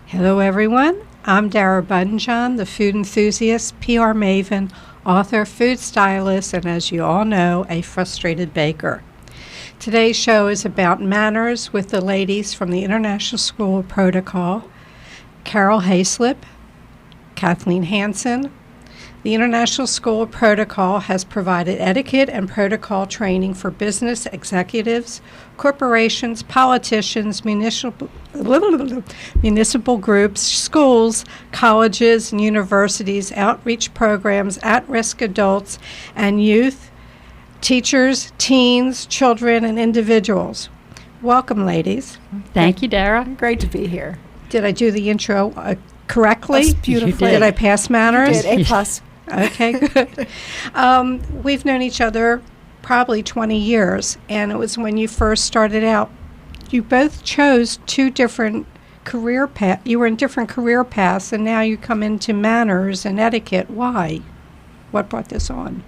Hello, everyone. I'm Dara Bunjon, the Food Enthusiast, PR maven, author, food stylist, and as you all know, a frustrated baker. Today's show is about manners with the ladies from the International School of Protocol, Carol Haislip, Cathleen Hanson. The International School of Protocol has provided etiquette and protocol training for business executives, corporations, politicians, municipal groups, schools, colleges, and universities, outreach programs, at-risk adults and youth, teachers, teens, children, and individuals. Welcome, ladies. Thank you, Dara. Great to be here. Did I do the intro correctly? That's beautiful. Did I pass manners? You did. A+. Okay, good. We've known each other probably 20 years, and it was when you first started out. You both chose two different career paths. You were in different career paths, and now you come into manners and etiquette. Why? What brought this on?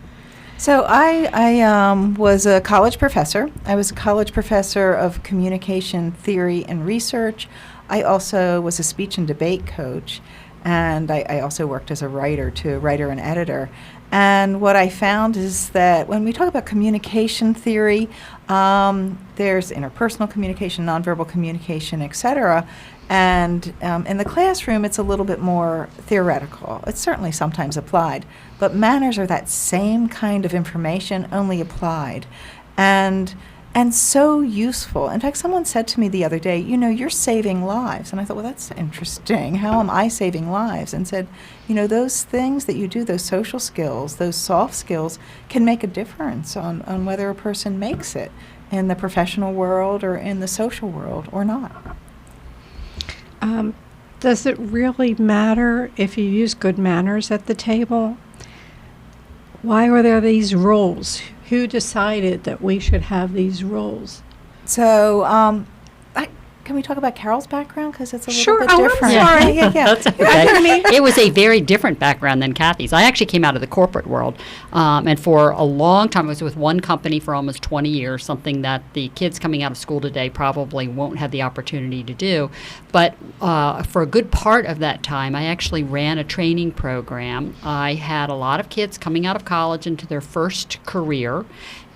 So I was a college professor. I was a college professor of communication theory and research. I also was a speech and debate coach. And I also worked as a writer and editor. And what I found is that when we talk about communication theory, there's interpersonal communication, nonverbal communication, et cetera. And in the classroom, it's a little bit more theoretical. It's certainly sometimes applied. But manners are that same kind of information, only applied. And so useful. In fact, someone said to me the other day, you're saving lives. And I thought, well, that's interesting. How am I saving lives? And said, those things that you do, those social skills, those soft skills, can make a difference on whether a person makes it in the professional world or in the social world or not. Does it really matter if you use good manners at the table? Why are there these rules? Who decided that we should have these rules? So, can we talk about Carol's background? Because it's a little bit different. I'm sorry. Yeah. That's okay. It was a very different background than Kathy's. I actually came out of the corporate world, and for a long time I was with one company for almost 20 years, something that the kids coming out of school today probably won't have the opportunity to do. But for a good part of that time, I actually ran a training program. I had a lot of kids coming out of college into their first career.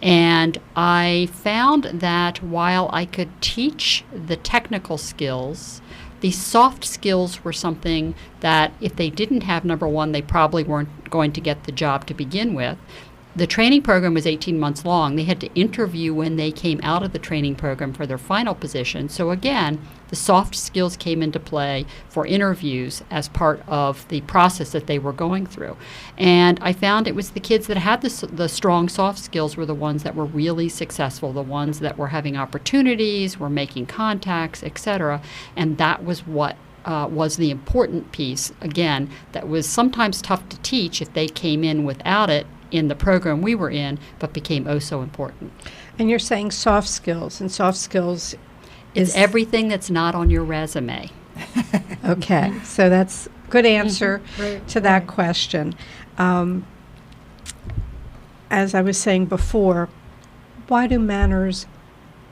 And I found that while I could teach the technical skills, the soft skills were something that if they didn't have, number one, they probably weren't going to get the job to begin with. The training program was 18 months long. They had to interview when they came out of the training program for their final position. So again, the soft skills came into play for interviews as part of the process that they were going through. And I found it was the kids that had the strong soft skills were the ones that were really successful, the ones that were having opportunities, were making contacts, etc. And that was what was the important piece, again, that was sometimes tough to teach if they came in without it in the program we were in, but became oh so important. And you're saying soft skills, and soft skills is everything that's not on your resume. Okay, so that's a good answer to that question. As I was saying before, why do manners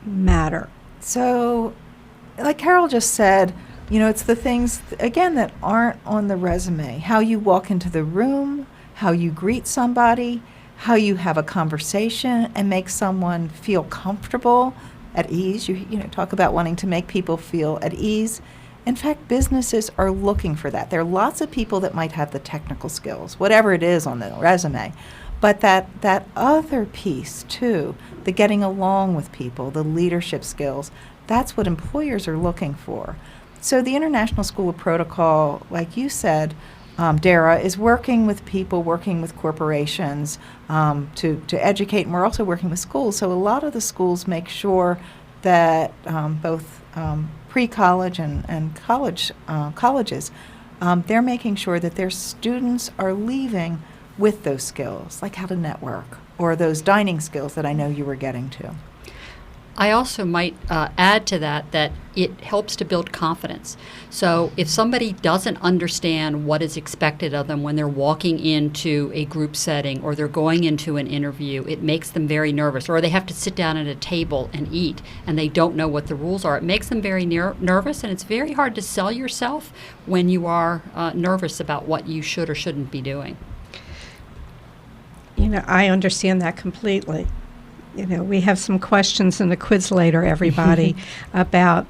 matter? So, like Carol just said, it's the things, again, that aren't on the resume. How you walk into the room, how you greet somebody, how you have a conversation and make someone feel comfortable, at ease. You talk about wanting to make people feel at ease. In fact, businesses are looking for that. There are lots of people that might have the technical skills, whatever it is on the resume, but that other piece too, the getting along with people, the leadership skills, that's what employers are looking for. So the International School of Protocol, like you said, Dara, is working with people, working with corporations to educate, and we're also working with schools. So a lot of the schools make sure that both pre-college and colleges, they're making sure that their students are leaving with those skills, like how to network, or those dining skills that I know you were getting to. I also might add to that it helps to build confidence. So if somebody doesn't understand what is expected of them when they're walking into a group setting or they're going into an interview, it makes them very nervous. Or they have to sit down at a table and eat and they don't know what the rules are. It makes them very nervous, and it's very hard to sell yourself when you are nervous about what you should or shouldn't be doing. I understand that completely. We have some questions in the quiz later, everybody, about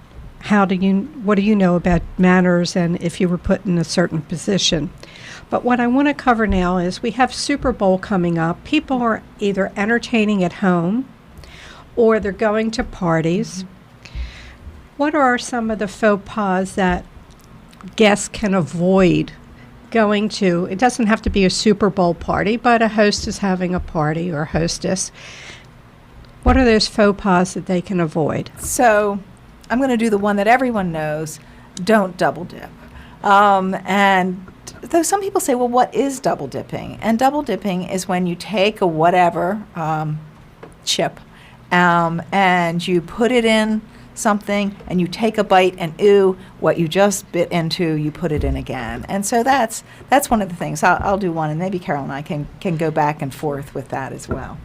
what do you know about manners and if you were put in a certain position. But what I want to cover now is we have Super Bowl coming up. People are either entertaining at home or they're going to parties. What are some of the faux pas that guests can avoid going to? It doesn't have to be a Super Bowl party, but a host is having a party or hostess. What are those faux pas that they can avoid? So I'm going to do the one that everyone knows. Don't double dip. And though some people say, well, what is double dipping? And double dipping is when you take a whatever chip and you put it in something and you take a bite and what you just bit into, you put it in again. And so that's one of the things. I'll do one, and maybe Carol and I can go back and forth with that as well.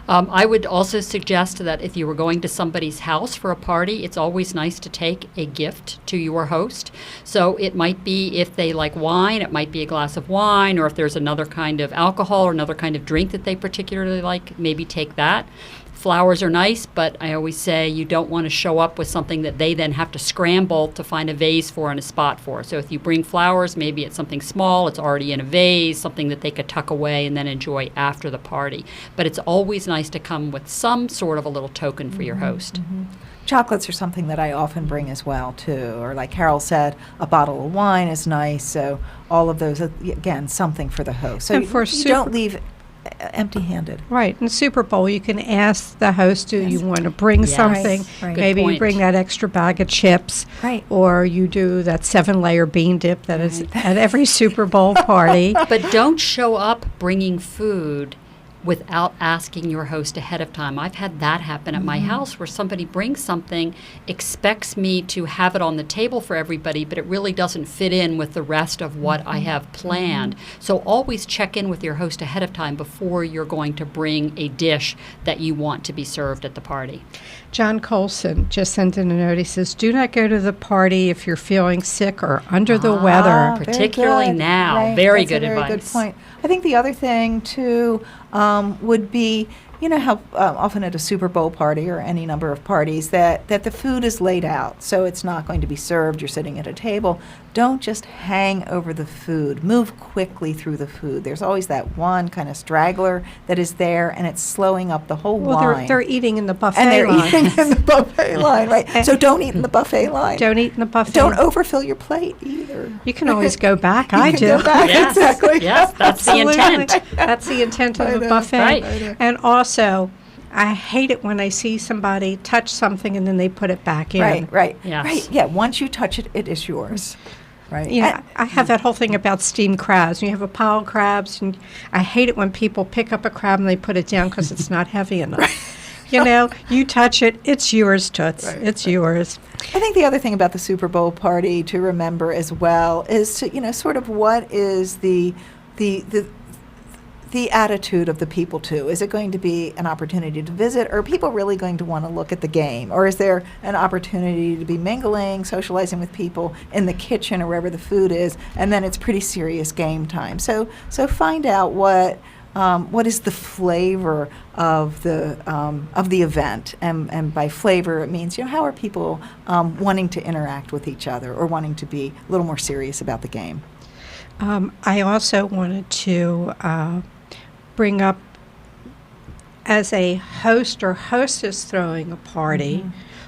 I would also suggest that if you were going to somebody's house for a party, it's always nice to take a gift to your host. So it might be, if they like wine, it might be a glass of wine, or if there's another kind of alcohol or another kind of drink that they particularly like, maybe take that. Flowers are nice, but I always say you don't want to show up with something that they then have to scramble to find a vase for and a spot for. So if you bring flowers, maybe it's something small, it's already in a vase, something that they could tuck away and then enjoy after the party. But it's always nice to come with some sort of a little token for your host. Mm-hmm. Chocolates are something that I often bring as well, too. Or like Carol said, a bottle of wine is nice. So all of those, again, something for the host. So you don't leave empty-handed. Right. In Super Bowl, you can ask the host, do you want to bring something? Right. Maybe you bring that extra bag of chips. Right. Or you do that 7-layer bean dip that is at every Super Bowl party. But don't show up bringing food without asking your host ahead of time. I've had that happen at my house, where somebody brings something, expects me to have it on the table for everybody, but it really doesn't fit in with the rest of what I have planned. So always check in with your host ahead of time before you're going to bring a dish that you want to be served at the party. John Colson just sent in a note. He says, do not go to the party if you're feeling sick or under the weather. Particularly now. Right. Very That's good a very advice. Good point. I think the other thing, too, would be, you know how often at a Super Bowl party or any number of parties that the food is laid out, so it's not going to be served. You're sitting at a table. Don't just hang over the food. Move quickly through the food. There's always that one kind of straggler that is there, and it's slowing up the whole line. Well, they're eating in the buffet and they're line. eating in the buffet line, right? So don't eat in the buffet line. Don't eat in the buffet. Don't overfill your plate either. You can always go back. You I can do. go back, Yes, exactly. yes, that's the Absolutely. intent. That's the intent of I the know. buffet. Right. I know. And also, I hate it when I see somebody touch something and then they put it back in. Right. Yes. Right. Yeah. Once you touch it, it is yours. Right. Yeah, I have that whole thing about steamed crabs. You have a pile of crabs, and I hate it when people pick up a crab and they put it down because it's not heavy enough. You know, you touch it, it's yours, Toots. Right. It's yours. I think the other thing about the Super Bowl party to remember as well is to, you know, sort of what is the attitude of the people too. Is it going to be an opportunity to visit, or are people really going to want to look at the game? Or is there an opportunity to be mingling, socializing with people in the kitchen or wherever the food is, and then it's pretty serious game time? So find out what is the flavor of the event, and by flavor it means, you know, how are people wanting to interact with each other or wanting to be a little more serious about the game. I also wanted to bring up, as a host or hostess throwing a party,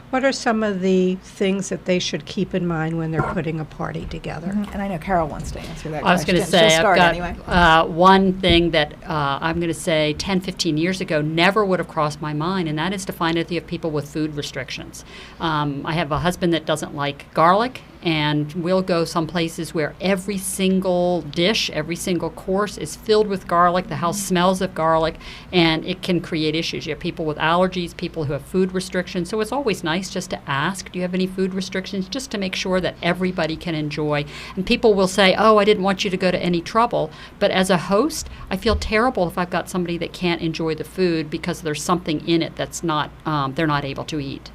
what are some of the things that they should keep in mind when they're putting a party together? And I know Carol wants to answer that I was question. going to say, She'll start I've anyway. got one thing that I'm going to say 10, 15 years ago never would have crossed my mind, and that is to find out if you have people with food restrictions. I have a husband that doesn't like garlic, and we'll go some places where every single dish, every single course is filled with garlic. The house smells of garlic, and it can create issues. You have people with allergies, people who have food restrictions. So it's always nice just to ask, do you have any food restrictions, just to make sure that everybody can enjoy. And people will say, oh, I didn't want you to go to any trouble. But as a host, I feel terrible if I've got somebody that can't enjoy the food because there's something in it that's not, they're not able to eat.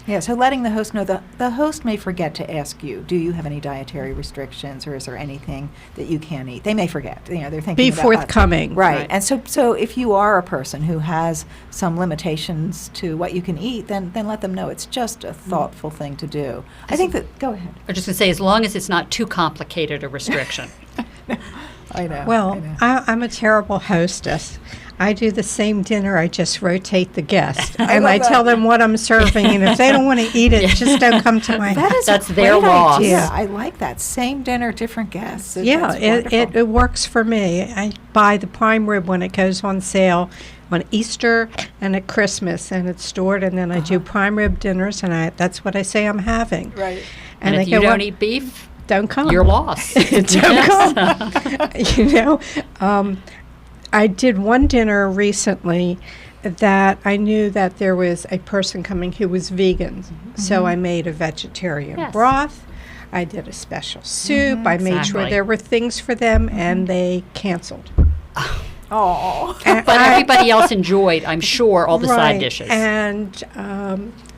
Yeah, so letting the host know, the host may forget to ask you, do you have any dietary restrictions, or is there anything that you can't eat? They may forget. They're thinking Be about forthcoming. Right. And so if you are a person who has some limitations to what you can eat, then let them know. It's just a thoughtful thing to do. I think that, go ahead. I was just going to say, as long as it's not too complicated a restriction. I know. Well, I know. I'm a terrible hostess. I do the same dinner. I just rotate the guest, I and love I tell that. them what I'm serving. And if they don't want to eat it, just don't come to my That house. is That's a their great loss. idea. I like that. Same dinner, different guests. Yeah, That's it wonderful. works for me. I buy the prime rib when it goes on sale on Easter and at Christmas, and it's stored. And then I do prime rib dinners, and that's what I say I'm having. Right. And they if you go, don't "Well, eat beef, don't come. you're lost. Don't come. I did one dinner recently that I knew that there was a person coming who was vegan, so I made a vegetarian Yes. broth. I did a special soup. I made sure Exactly. there were things for them, and they canceled. Oh. And But I- everybody else enjoyed, I'm sure, all the Right, side dishes. And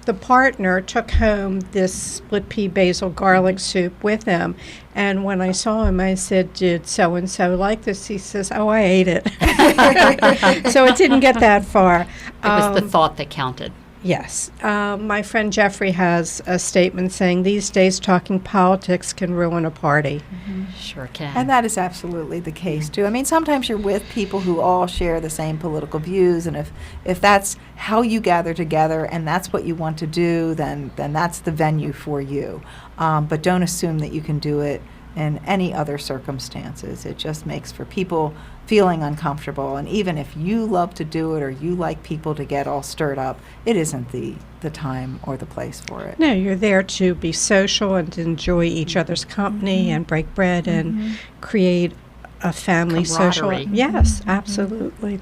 the partner took home this split pea basil garlic soup with him. And when I saw him, I said, did so-and-so like this? He says, oh, I ate it. So it didn't get that far. It was the thought that counted. Yes. My friend Jeffrey has a statement saying, these days talking politics can ruin a party. Sure can. And that is absolutely the case, too. I mean, sometimes you're with people who all share the same political views, and if that's how you gather together and that's what you want to do, then that's the venue for you. But don't assume that you can do it in any other circumstances. It just makes for people feeling uncomfortable. And even if you love to do it or you like people to get all stirred up, it isn't the time or the place for it. No, you're there to be social and to enjoy each other's company and break bread and create a family social. Camaraderie. Yes, absolutely.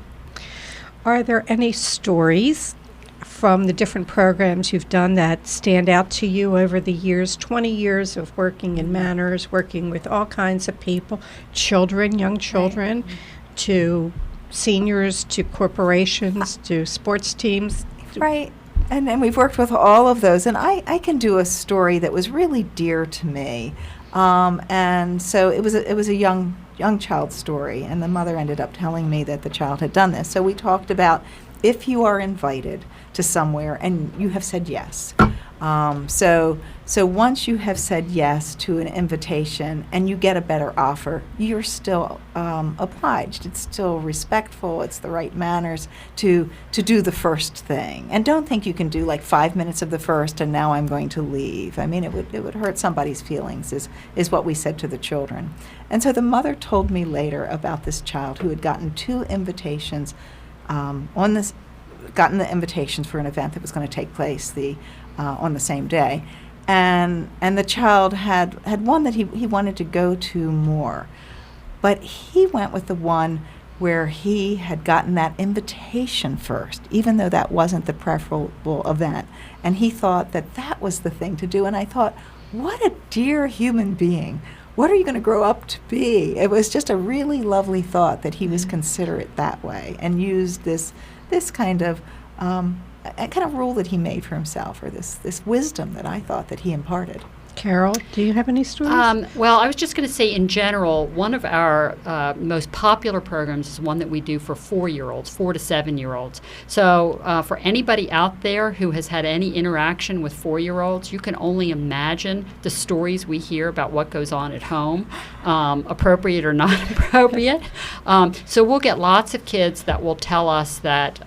Are there any stories from the different programs you've done that stand out to you over the years? 20 years of working in Manners, working with all kinds of people, children, young children, to seniors, to corporations, to sports teams. Right. And we've worked with all of those. And I can do a story that was really dear to me. And so it was a young child's story. And the mother ended up telling me that the child had done this. So we talked about if you are invited to somewhere and you have said yes. So once you have said yes to an invitation and you get a better offer, you're still obliged. It's still respectful. It's the right manners to do the first thing. And don't think you can do like 5 minutes of the first and now I'm going to leave. I mean, it would hurt somebody's feelings is what we said to the children. And so the mother told me later about this child who had gotten 2 invitations gotten the invitations for an event that was going to take place on the same day, and the child had one that he wanted to go to more, but he went with the one where he had gotten that invitation first, even though that wasn't the preferable event, and he thought that was the thing to do. And I thought, what a dear human being. What are you going to grow up to be? It was just a really lovely thought that he was considerate that way and used this kind of a kind of rule that he made for himself, or this wisdom that I thought that he imparted. Carol, do you have any stories? Well, I was just going to say, in general, one of our most popular programs is one that we do for 4-year-olds, 4 to 7-year-olds. So for anybody out there who has had any interaction with 4-year-olds, you can only imagine the stories we hear about what goes on at home, appropriate or not appropriate. So we'll get lots of kids that will tell us that,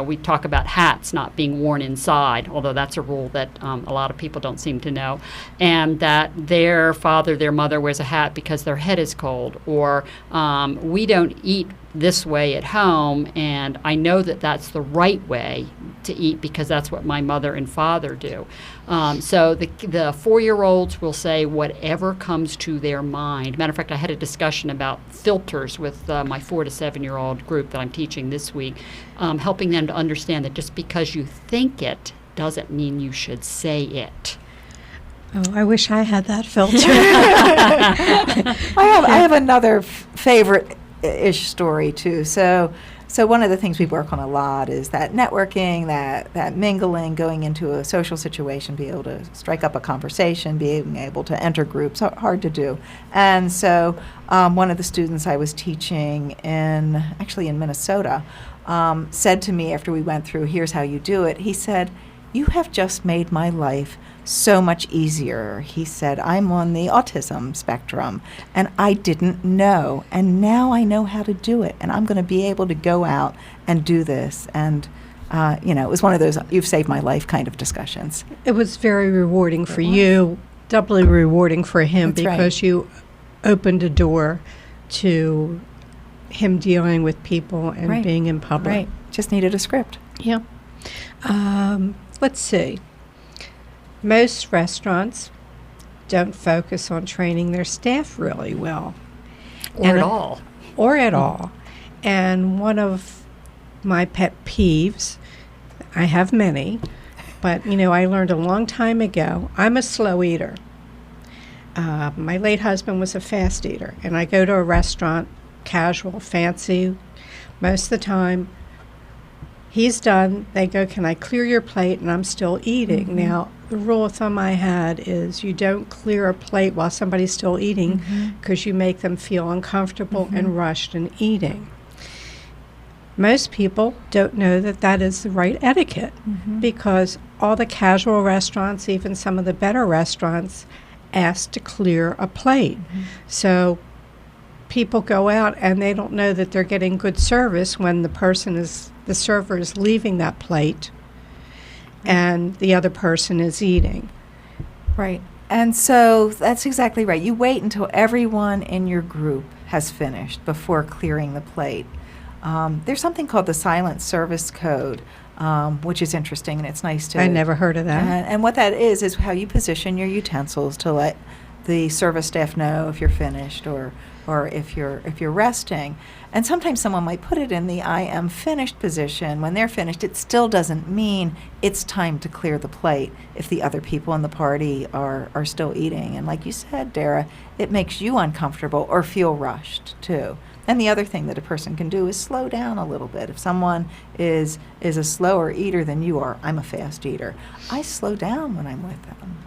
we talk about hats not being worn inside, although that's a rule that a lot of people don't seem to know. and that their father, their mother wears a hat because their head is cold, or we don't eat this way at home, and I know that that's the right way to eat because that's what my mother and father do. So the 4-year-olds will say whatever comes to their mind. Matter of fact, I had a discussion about filters with my 4 to 7-year-old group that I'm teaching this week, helping them to understand that just because you think it doesn't mean you should say it. Oh, I wish I had that filter. I have another favorite-ish story too. So one of the things we work on a lot is that networking, that mingling, going into a social situation, be able to strike up a conversation, being able to enter groups, hard to do. And so one of the students I was teaching in Minnesota said to me after we went through, here's how you do it. He said, "You have just made my life so much easier." He said, "I'm on the autism spectrum, and I didn't know, and now I know how to do it, and I'm going to be able to go out and do this." And, it was one of those, you've saved my life kind of discussions. It was very rewarding for you, doubly rewarding for him, That's right. because you opened a door to him dealing with people and Right. being in public. Right. Just needed a script. Yeah. Let's see. Most restaurants don't focus on training their staff really well. Or And at all. Or at all. And one of my pet peeves, I have many, but, I learned a long time ago, I'm a slow eater. My late husband was a fast eater, and I go to a restaurant, casual, fancy, most of the time. He's done. They go, "Can I clear your plate?" And I'm still eating. Mm-hmm. Now, the rule of thumb I had is you don't clear a plate while somebody's still eating because you make them feel uncomfortable and rushed in eating. Most people don't know that that is the right etiquette because all the casual restaurants, even some of the better restaurants, ask to clear a plate. So people go out and they don't know that they're getting good service when the server is leaving that plate and the other person is eating. Right. And so that's exactly right. You wait until everyone in your group has finished before clearing the plate. There's something called the Silent Service Code, which is interesting, and it's nice to... I never heard of that. And what that is how you position your utensils to let the service staff know if you're finished or if you're resting. And sometimes someone might put it in the I am finished position. When they're finished, it still doesn't mean it's time to clear the plate if the other people in the party are still eating. And like you said, Dara, it makes you uncomfortable or feel rushed too. And the other thing that a person can do is slow down a little bit. If someone is a slower eater than you are, I'm a fast eater, I slow down when I'm with them.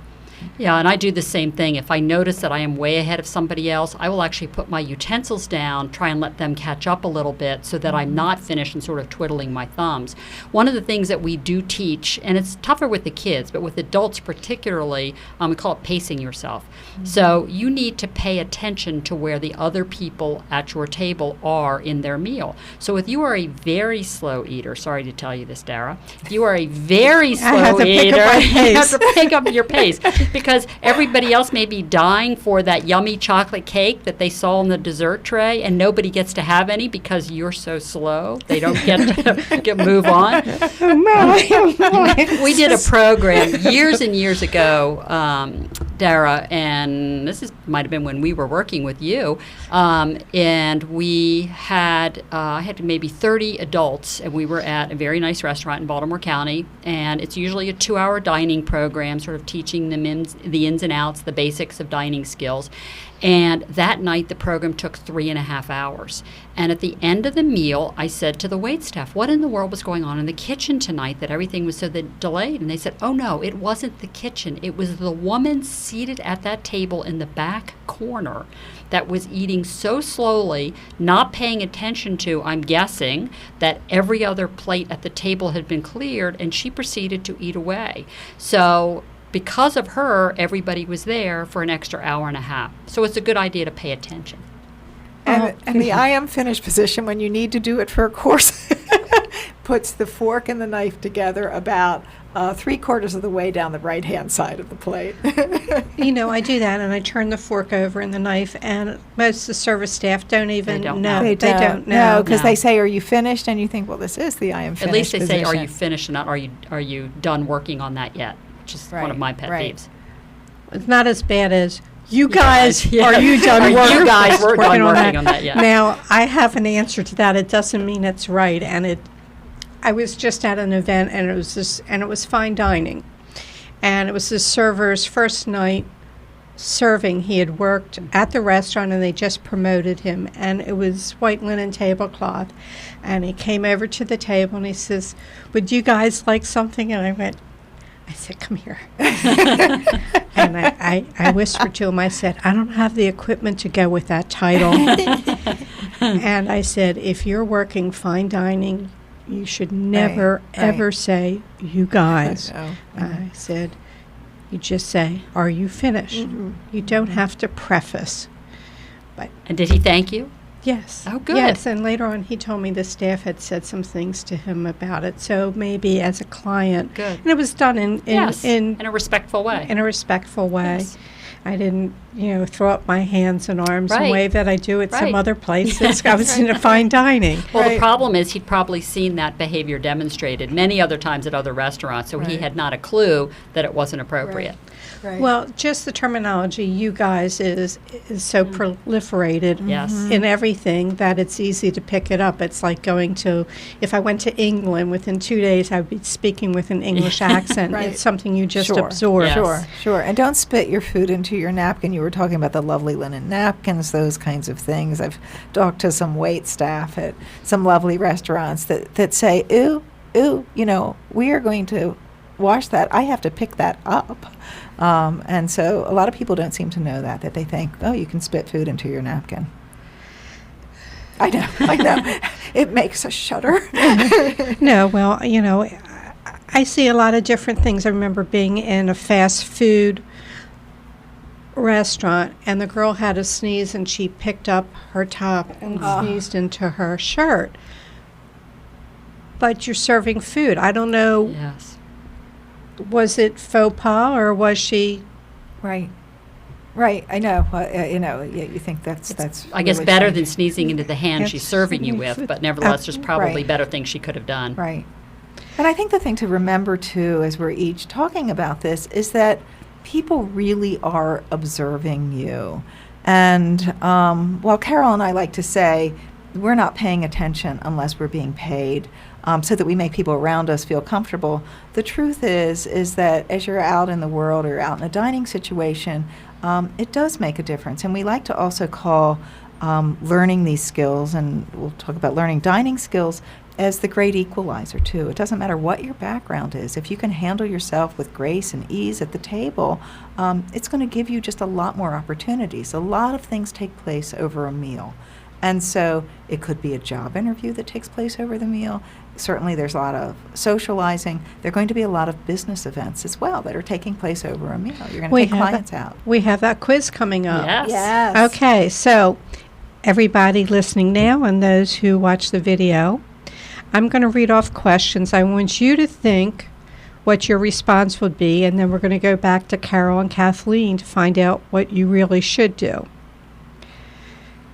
Yeah, and I do the same thing. If I notice that I am way ahead of somebody else, I will actually put my utensils down, try and let them catch up a little bit so that I'm not finished and sort of twiddling my thumbs. One of the things that we do teach, and it's tougher with the kids, but with adults particularly, we call it pacing yourself. So you need to pay attention to where the other people at your table are in their meal. So if you are a very slow eater, sorry to tell you this, Dara, if you are a very slow eater, you have to pick up your pace. Because everybody else may be dying for that yummy chocolate cake that they saw on the dessert tray, and nobody gets to have any because you're so slow. They don't get to move on. We did a program years and years ago, Dara, and this might have been when we were working with you, and we had I had maybe 30 adults, and we were at a very nice restaurant in Baltimore County, and it's usually a 2-hour dining program, sort of teaching them the ins and outs, the basics of dining skills. And that night, the program took 3.5 hours. And at the end of the meal, I said to the waitstaff, what in the world was going on in the kitchen tonight that everything was so delayed? And they said, oh, no, it wasn't the kitchen. It was the woman seated at that table in the back corner that was eating so slowly, not paying attention to, I'm guessing, that every other plate at the table had been cleared, and she proceeded to eat away. So because of her, everybody was there for an extra hour and a half. So it's a good idea to pay attention. And the I am finished position, when you need to do it for a course, puts the fork and the knife together about 3/4 of the way down the right-hand side of the plate. I do that, and I turn the fork over and the knife, and most of the service staff don't even don't know. know. They don't No, know. because No. they say, "Are you finished?" And you think, "Well, this is the I am finished." At least they say, "Are position." you finished?" and not "Are you done working on that yet?" Which is one of my pet peeves. It's not as bad as, you guys, yeah. are you done Are working? you guys done working on that yet? Now, I have an answer to that. It doesn't mean it's right, and I was just at an event, and it was fine dining, and it was the server's first night serving. He had worked at the restaurant, and they just promoted him, and it was white linen tablecloth, and he came over to the table, and he says, "Would you guys like something?" And I said, "Come here." And I whispered to him, I said, "I don't have the equipment to go with that title." And I said, "If you're working fine dining, you should never, ever say, 'you guys.'" No. I said, "You just say, 'Are you finished?'" You don't have to preface. And did he thank you? Yes. Oh, good. Yes, and later on he told me the staff had said some things to him about it. So maybe as a client. Good. And it was done in a respectful way. in a respectful way. Yes. I didn't, throw up my hands and arms and Right. wave that I do at some Right. other places. I was in a fine dining. Well, the Right. problem is he'd probably seen that behavior demonstrated many other times at other restaurants, so he Right. had not a clue that it wasn't appropriate. Right. Well, just the terminology, "you guys," is so proliferated Yes. in everything that it's easy to pick it up. It's like if I went to England, within 2 days I would be speaking with an English accent. Right. It's something you just Sure. absorb. Yes. Sure. And don't spit your food into your napkin. You were talking about the lovely linen napkins, those kinds of things. I've talked to some wait staff at some lovely restaurants that say, ooh, we are going to wash that. I have to pick that up. And so a lot of people don't seem to know that they think, oh, you can spit food into your napkin. I know. It makes us shudder. No, well, I see a lot of different things. I remember being in a fast food restaurant, and the girl had a sneeze, and she picked up her top and sneezed into her shirt. But you're serving food. I don't know, Yes. was it faux pas, or was she... Right. I know. You think that's I guess really better strange. than sneezing into the hand she's serving you with, but nevertheless, there's probably Right. better things she could have done. Right. And I think the thing to remember, too, as we're each talking about this, is that people really are observing you. And while Carol and I like to say, we're not paying attention unless we're being paid, so that we make people around us feel comfortable, the truth is that as you're out in the world or out in a dining situation, it does make a difference. And we like to also call learning these skills, and we'll talk about learning dining skills, as the great equalizer, too. It doesn't matter what your background is. If you can handle yourself with grace and ease at the table, it's going to give you just a lot more opportunities. A lot of things take place over a meal. And so it could be a job interview that takes place over the meal. Certainly there's a lot of socializing. There are going to be a lot of business events as well that are taking place over a meal. You're going to take clients out. We have that quiz coming up. Yes. Okay, so everybody listening now and those who watch the video, I'm going to read off questions. I want you to think what your response would be, and then we're going to go back to Carol and Kathleen to find out what you really should do.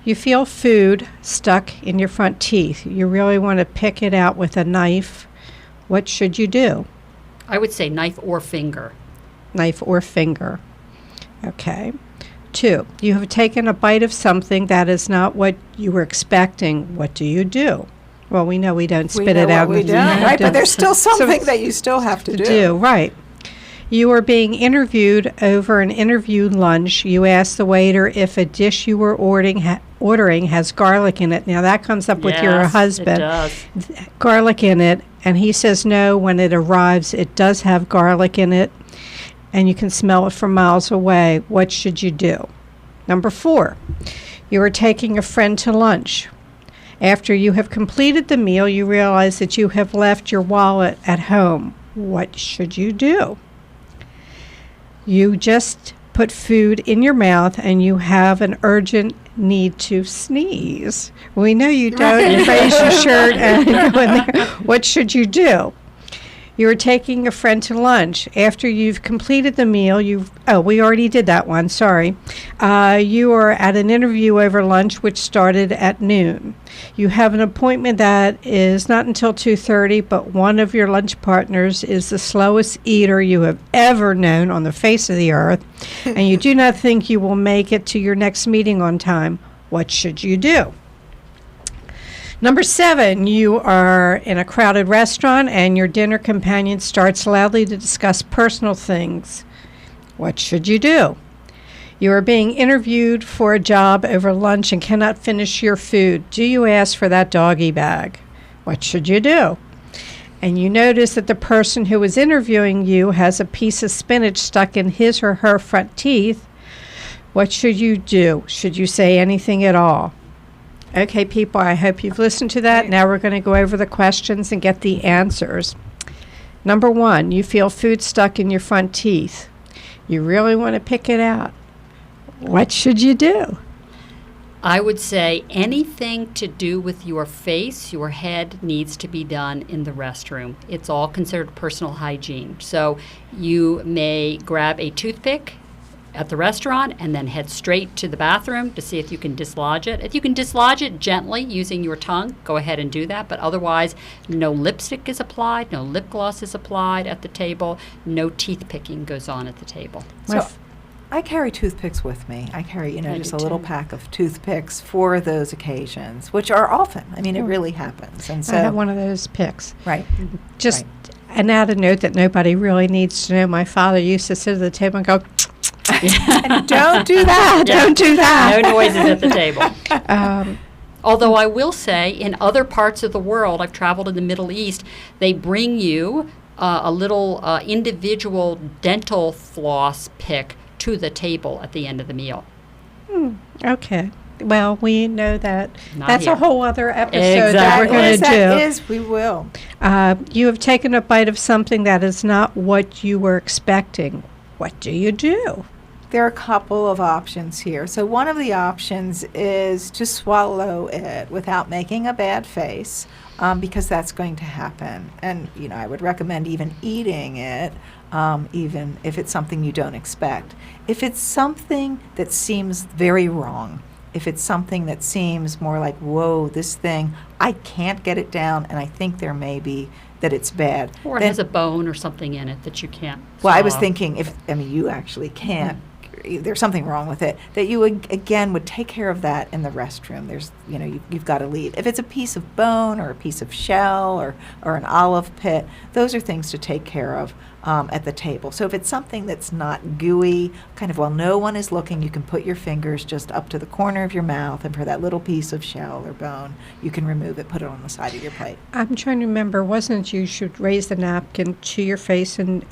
You feel food stuck in your front teeth. You really want to pick it out with a knife. What should you do? I would say knife or finger. Knife or finger. Okay. 2, you have taken a bite of something that is not what you were expecting. What do you do? Well, we know we don't spit it out. We do, right? But there's still something that you still have to do. Right. You are being interviewed over an interview lunch. You ask the waiter if a dish you were ordering has garlic in it. Now, that comes up with your husband. It does. Garlic in it. And he says no. When it arrives, it does have garlic in it. And you can smell it from miles away. What should you do? Number 4, you are taking a friend to lunch. After you have completed the meal, you realize that you have left your wallet at home. What should you do? You just put food in your mouth and you have an urgent need to sneeze. We know you don't. You raise your shirt and go in there. What should you do? You are taking a friend to lunch. After you've completed the meal, we already did that one, sorry. You are at an interview over lunch, which started at noon. You have an appointment that is not until 2:30, but one of your lunch partners is the slowest eater you have ever known on the face of the earth, and you do not think you will make it to your next meeting on time. What should you do? Number 7, you are in a crowded restaurant and your dinner companion starts loudly to discuss personal things. What should you do? You are being interviewed for a job over lunch and cannot finish your food. Do you ask for that doggy bag? What should you do? And you notice that the person who is interviewing you has a piece of spinach stuck in his or her front teeth. What should you do? Should you say anything at all? Okay, people, I hope you've listened to that. Now we're going to go over the questions and get the answers. Number 1, you feel food stuck in your front teeth. You really want to pick it out. What should you do? I would say anything to do with your face, your head needs to be done in the restroom. It's all considered personal hygiene. So you may grab a toothpick at the restaurant and then head straight to the bathroom to see if you can dislodge it. If you can dislodge it gently using your tongue, go ahead and do that. But otherwise, no lipstick is applied, no lip gloss is applied at the table, no teeth picking goes on at the table. So I carry toothpicks with me. I carry, I just do a little too. pack of toothpicks for those occasions, which are often. I mean, it really happens. And so, I have one of those picks. right. Just Right. an added note that nobody really needs to know. My father used to sit at the table and go, And don't do that. Yeah. Don't do that. No noises at the table. um, Although I will say, in other parts of the world, I've traveled in the Middle East, they bring you a little individual dental floss pick to the table at the end of the meal. okay. Well, we know that. Not That's here. a whole other episode that we're Exactly. going to That do. is, we will. You have taken a bite of something that is not what you were expecting. What do you do? There are a couple of options here. So one of the options is to swallow it without making a bad face, because that's going to happen. And, I would recommend even eating it, even if it's something you don't expect. If it's something that seems very wrong, if it's something that seems more like, whoa, this thing, I can't get it down, and I think there may be that it's bad. Or it then- has a bone or something in it that you can't Well, I was swallow. thinking you actually can't. There's something wrong with it. That you would take care of that in the restroom. There's, you've got to leave. If it's a piece of bone or a piece of shell or an olive pit, those are things to take care of at the table. So if it's something that's not gooey, kind of while no one is looking, you can put your fingers just up to the corner of your mouth, and for that little piece of shell or bone, you can remove it, put it on the side of your plate. I'm trying to remember, wasn't you should raise the napkin to your face and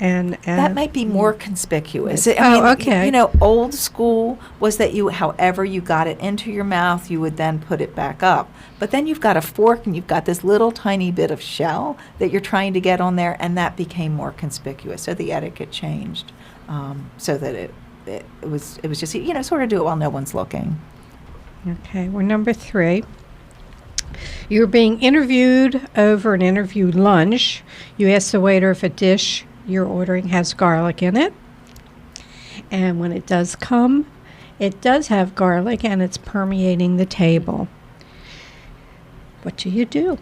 That might be more conspicuous. Okay. Old school was that however you got it into your mouth, you would then put it back up. But then you've got a fork and you've got this little tiny bit of shell that you're trying to get on there, and that became more conspicuous. So the etiquette changed, so that it was just, sort of do it while no one's looking. Okay, we're number 3. You're being interviewed over an interview lunch. You ask the waiter if a dish you're ordering has garlic in it. And when it does come, it does have garlic and it's permeating the table. What do you do?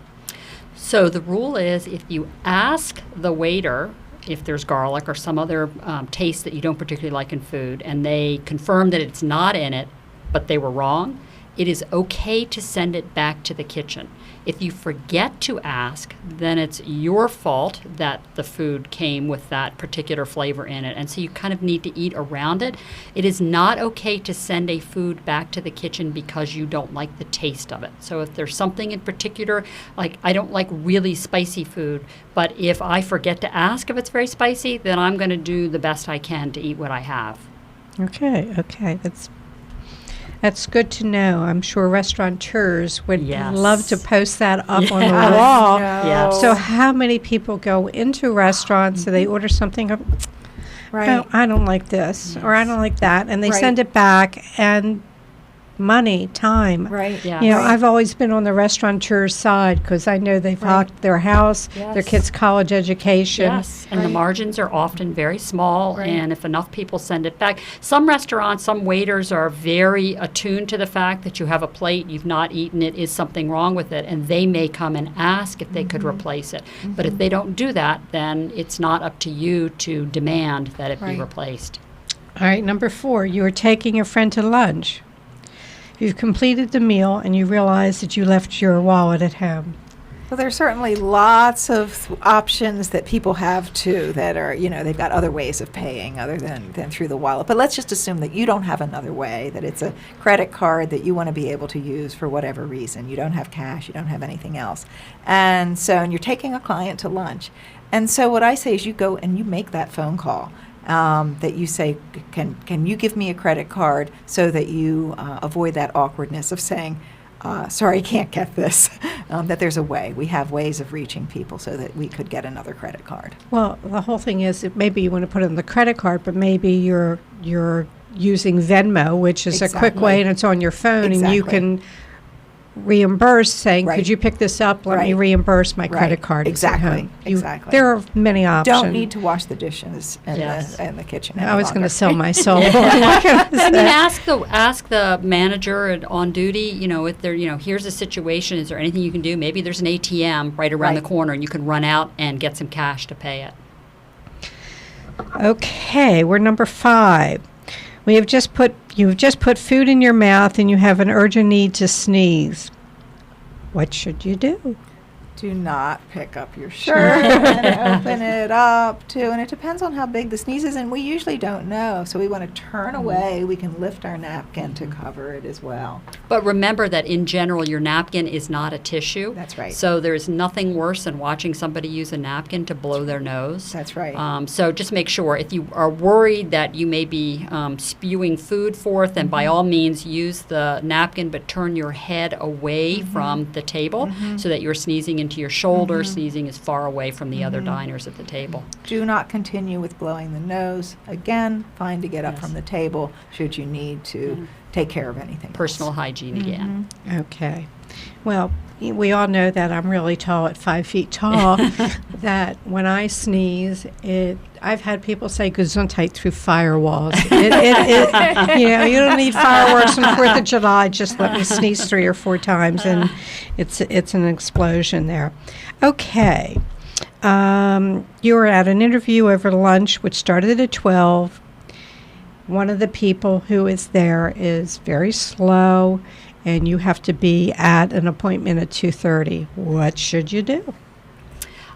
So the rule is if you ask the waiter if there's garlic or some other taste that you don't particularly like in food, and they confirm that it's not in it, but they were wrong, it is okay to send it back to the kitchen. If you forget to ask, then it's your fault that the food came with that particular flavor in it. And so you kind of need to eat around it. It is not okay to send a food back to the kitchen because you don't like the taste of it. So if there's something in particular, like I don't like really spicy food, but if I forget to ask if it's very spicy, then I'm going to do the best I can to eat what I have. Okay, that's good to know. I'm sure restaurateurs would Yes. love to post that up on the Yes. wall. Yes. So how many people go into restaurants and they order something, Right. oh, I don't like this, or I don't like that, and they Right. send it back, and money, time. Right. Yeah. You know, Right. I've always been on the restaurateur's side because I know they've Right. locked their house, their Yes. kids' college education. Yes, and the Right. margins are often very small, Right. and if enough people send it back. Some restaurants, some waiters are very attuned to the fact that you have a plate, you've not eaten it, is something wrong with it, and they may come and ask if they could replace it. But if they don't do that, then it's not up to you to demand that it Right. be replaced. All right, number 4, you are taking a friend to lunch. You've completed the meal and you realize that you left your wallet at home. Well, there's certainly lots of options that people have too that are, they've got other ways of paying other than through the wallet. But let's just assume that you don't have another way, that it's a credit card that you want to be able to use for whatever reason. You don't have cash, you don't have anything else. And you're taking a client to lunch. And so what I say is you go and you make that phone call. That you say, can you give me a credit card so that you avoid that awkwardness of saying, sorry, I can't get this, that there's a way. We have ways of reaching people so that we could get another credit card. Well, the whole thing is that maybe you want to put it on the credit card, but maybe you're using Venmo, which is a quick way, and it's on your phone, and you Exactly. can reimburse, saying, Right. could you pick this up? Let me Right. reimburse my Right. credit card. It's at Exactly. home. Exactly. There are many options. Don't need to wash the dishes in, Yes. in the kitchen. I was going to to sell my soul. What can I I mean, say? ask the manager on duty. If there, here's a situation. Is there anything you can do? Maybe there's an ATM right around the Right. corner, and you can run out and get some cash to pay it. Okay, we're number 5. You've just put food in your mouth and you have an urgent need to sneeze. What should you do? Do not pick up your shirt and open it up too. And it depends on how big the sneeze is, and we usually don't know. So we want to turn away. We can lift our napkin to cover it as well. But remember that in general, your napkin is not a tissue. That's right. So there's nothing worse than watching somebody use a napkin to blow their nose. That's right. So just make sure if you are worried that you may be spewing food forth, then by all means use the napkin, but turn your head away from the table so that you're sneezing into your shoulder, sneezing as far away from the other diners at the table. Do not continue with blowing the nose. Again, fine to get up Yes. from the table should you need to take care of anything else. Personal hygiene again. Okay. Well, we all know that I'm really tall at 5 feet tall, that when I sneeze, I've had people say Gesundheit through firewalls. You don't need fireworks on 4th of July. Just let me sneeze 3 or 4 times, and it's an explosion there. Okay. You were at an interview over lunch, which started at 12. One of the people who is there is very slow, and you have to be at an appointment at 2:30. What should you do?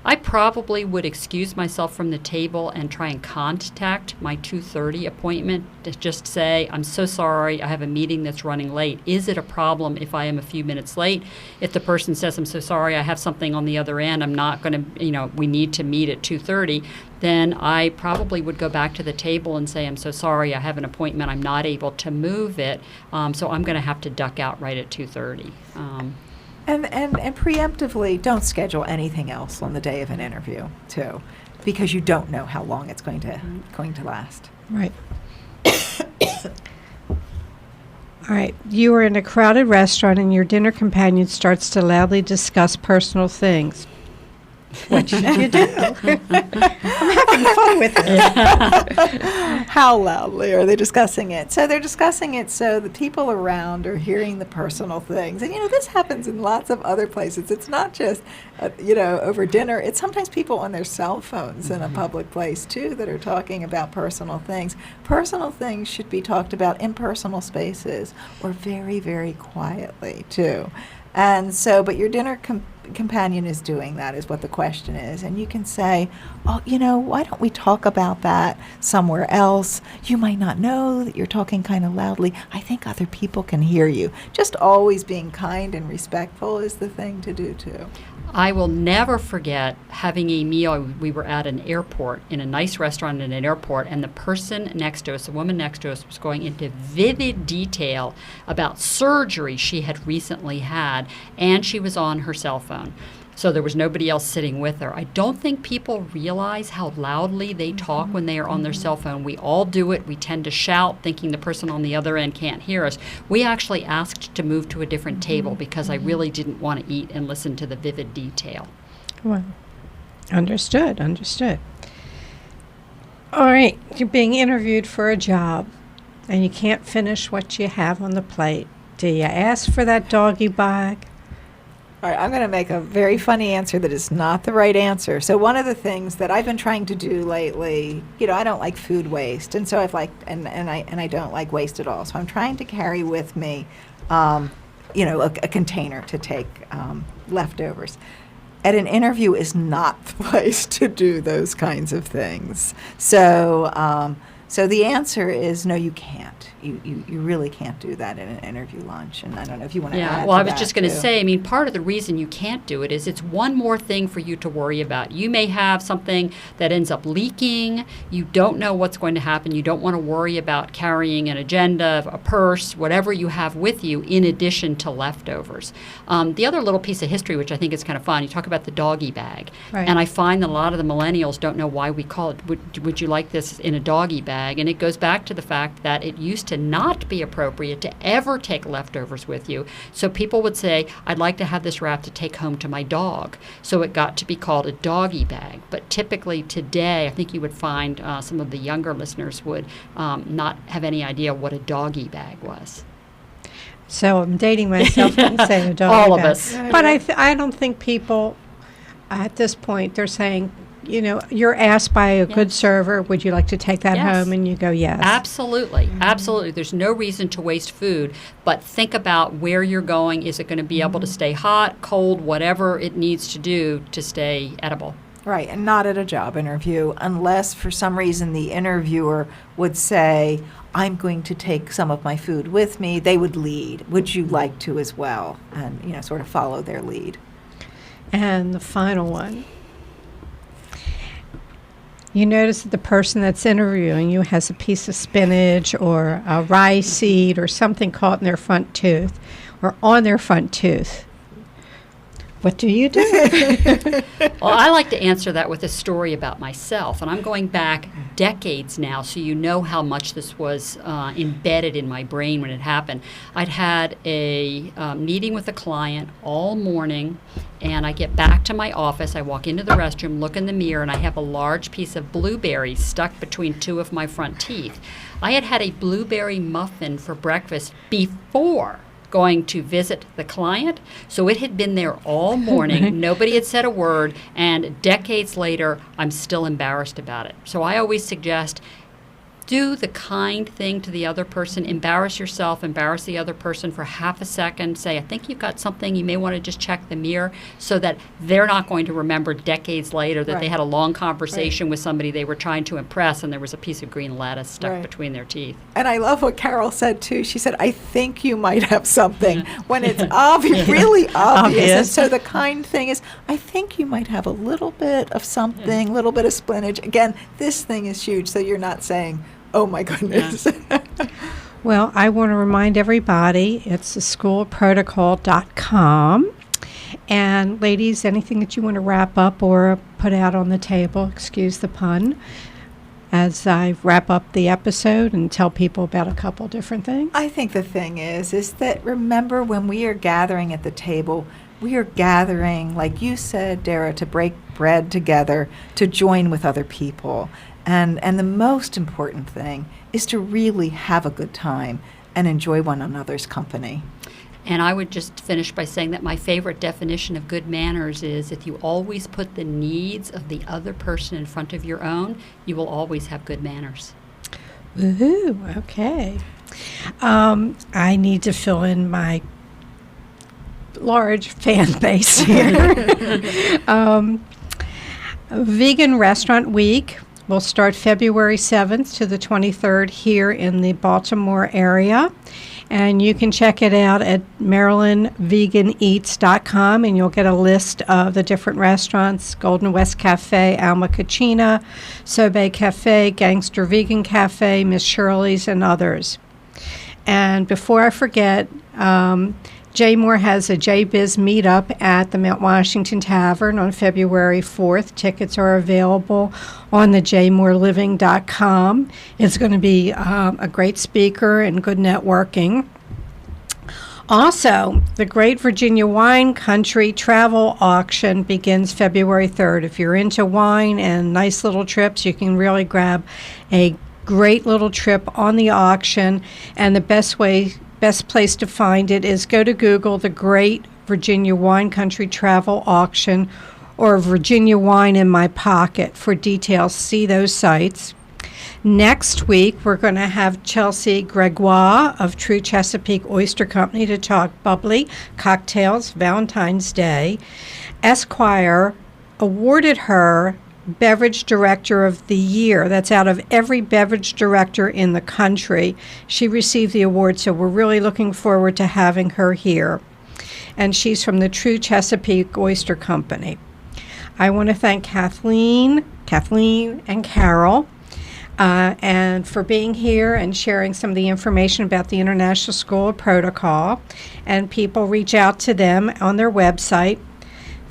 I probably would excuse myself from the table and try and contact my 2:30 appointment to just say, I'm so sorry, I have a meeting that's running late. Is it a problem if I am a few minutes late? If the person says, I'm so sorry, I have something on the other end, I'm not going to, we need to meet at 2:30, then I probably would go back to the table and say, I'm so sorry, I have an appointment, I'm not able to move it, so I'm going to have to duck out right at 2:30. And preemptively, don't schedule anything else on the day of an interview, too, because you don't know how long it's going to last. Right. All right. You are in a crowded restaurant and your dinner companion starts to loudly discuss personal things. What should you do? I'm having fun with it. How loudly are they discussing it? So they're discussing it so the people around are hearing the personal things. And, this happens in lots of other places. It's not just, over dinner. It's sometimes people on their cell phones in a public place, too, that are talking about personal things. Personal things should be talked about in personal spaces or very, very quietly, too. And so, but your dinner companion is doing that, is what the question is. And you can say, oh, why don't we talk about that somewhere else? You might not know that you're talking kind of loudly. I think other people can hear you. Just always being kind and respectful is the thing to do, too. I will never forget having a meal. We were at an airport, in a nice restaurant in an airport, and the person next to us, the woman next to us, was going into vivid detail about surgery she had recently had, and she was on her cell phone. So there was nobody else sitting with her. I don't think people realize how loudly they talk when they are on their cell phone. We all do it. We tend to shout, thinking the person on the other end can't hear us. We actually asked to move to a different table because I really didn't want to eat and listen to the vivid detail. Well, understood. All right, you're being interviewed for a job, and you can't finish what you have on the plate. Do you ask for that doggy bag? All right, I'm going to make a very funny answer that is not the right answer. So one of the things that I've been trying to do lately, I don't like food waste, and so and I don't like waste at all. So I'm trying to carry with me, a container to take leftovers. At an interview is not the place to do those kinds of things. So the answer is no, you can't. You really can't do that in an interview lunch. And I don't know if you want to add to well, I was that, just going to too. say, part of the reason you can't do it is it's one more thing for you to worry about. You may have something that ends up leaking. You don't know what's going to happen. You don't want to worry about carrying an agenda, a purse, whatever you have with you, in addition to leftovers. The other little piece of history, which I think is kind of fun, you talk about the doggy bag. Right. And I find that a lot of the millennials don't know why we call it, would you like this in a doggy bag? And it goes back to the fact that it used to not be appropriate to ever take leftovers with you. So people would say, I'd like to have this wrap to take home to my dog. So it got to be called a doggy bag. But typically today, I think you would find some of the younger listeners would not have any idea what a doggy bag was. So I'm dating myself and saying a doggy All of bag. us. But I don't think people at this point, they're saying, you're asked by a good server, would you like to take that Yes. home? And you go, yes. Absolutely. Absolutely. There's no reason to waste food, but think about where you're going. Is it going to be able to stay hot, cold, whatever it needs to do to stay edible? Right, and not at a job interview, unless for some reason the interviewer would say, I'm going to take some of my food with me. They would lead. Would you like to as well? And, sort of follow their lead. And the final one. You notice that the person that's interviewing you has a piece of spinach or a rye seed or something caught in their front tooth or on their front tooth. What do you do? Well, I like to answer that with a story about myself, and I'm going back decades now, so you know how much this was embedded in my brain when it happened. I'd had a meeting with a client all morning, and I get back to my office. I walk into the restroom, look in the mirror, and I have a large piece of blueberry stuck between two of my front teeth. I had had a blueberry muffin for breakfast before going to visit the client, so it had been there all morning. Nobody had said a word, and decades later, I'm still embarrassed about it. So I always suggest, do the kind thing to the other person. Embarrass yourself, embarrass the other person for half a second. Say, I think you've got something. You may want to just check the mirror, so that they're not going to remember decades later that they had a long conversation with somebody they were trying to impress, and there was a piece of green lettuce stuck between their teeth. And I love what Carol said, too. She said, I think you might have something, when it's obvious, really obvious. And so the kind thing is, I think you might have a little bit of something, a little bit of spinach. Again, this thing is huge, so you're not saying, oh, my goodness. Well, I want to remind everybody, it's theschoolprotocol.com. And ladies, anything that you want to wrap up or put out on the table, excuse the pun, as I wrap up the episode and tell people about a couple different things? I think the thing is that remember, when we are gathering at the table, we are gathering, like you said, Dara, to break bread together, to join with other people. And the most important thing is to really have a good time and enjoy one another's company. And I would just finish by saying that my favorite definition of good manners is, if you always put the needs of the other person in front of your own, you will always have good manners. Woohoo, okay. I need to fill in my large fan base here. Vegan Restaurant Week will start February 7th to the 23rd here in the Baltimore area. And you can check it out at MarylandVeganEats.com, and you'll get a list of the different restaurants: Golden West Cafe, Alma Cucina, Sobe Cafe, Gangster Vegan Cafe, Miss Shirley's, and others. And before I forget, Jay Moore has a J-Biz meetup at the Mount Washington Tavern on February 4th. Tickets are available on the jmooreliving.com. It's going to be a great speaker and good networking. Also, the Great Virginia Wine Country Travel Auction begins February 3rd. If you're into wine and nice little trips, you can really grab a great little trip on the auction. And the best place to find it is go to Google the Great Virginia Wine Country Travel Auction or Virginia Wine in My Pocket for details. See those sites. Next week, we're going to have Chelsea Gregoire of True Chesapeake Oyster Company to talk bubbly cocktails, Valentine's Day. Esquire awarded her Beverage Director of the Year. That's out of every beverage director in the country. She received the award, so we're really looking forward to having her here. And she's from the True Chesapeake Oyster Company. I want to thank Kathleen, and Carol, and for being here and sharing some of the information about the International School of Protocol. And people reach out to them on their website.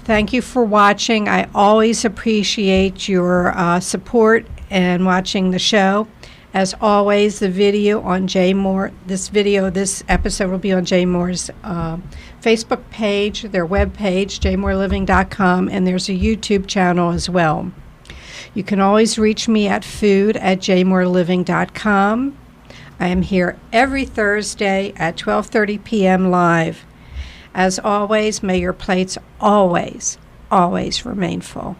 Thank you for watching. I always appreciate your support and watching the show. As always, the video on Jay Moore, this episode will be on Jay Moore's Facebook page, their webpage, jmooreliving.com, and there's a YouTube channel as well. You can always reach me at food@jmooreliving.com. I am here every Thursday at 12:30 p.m. live. As always, may your plates always, always remain full.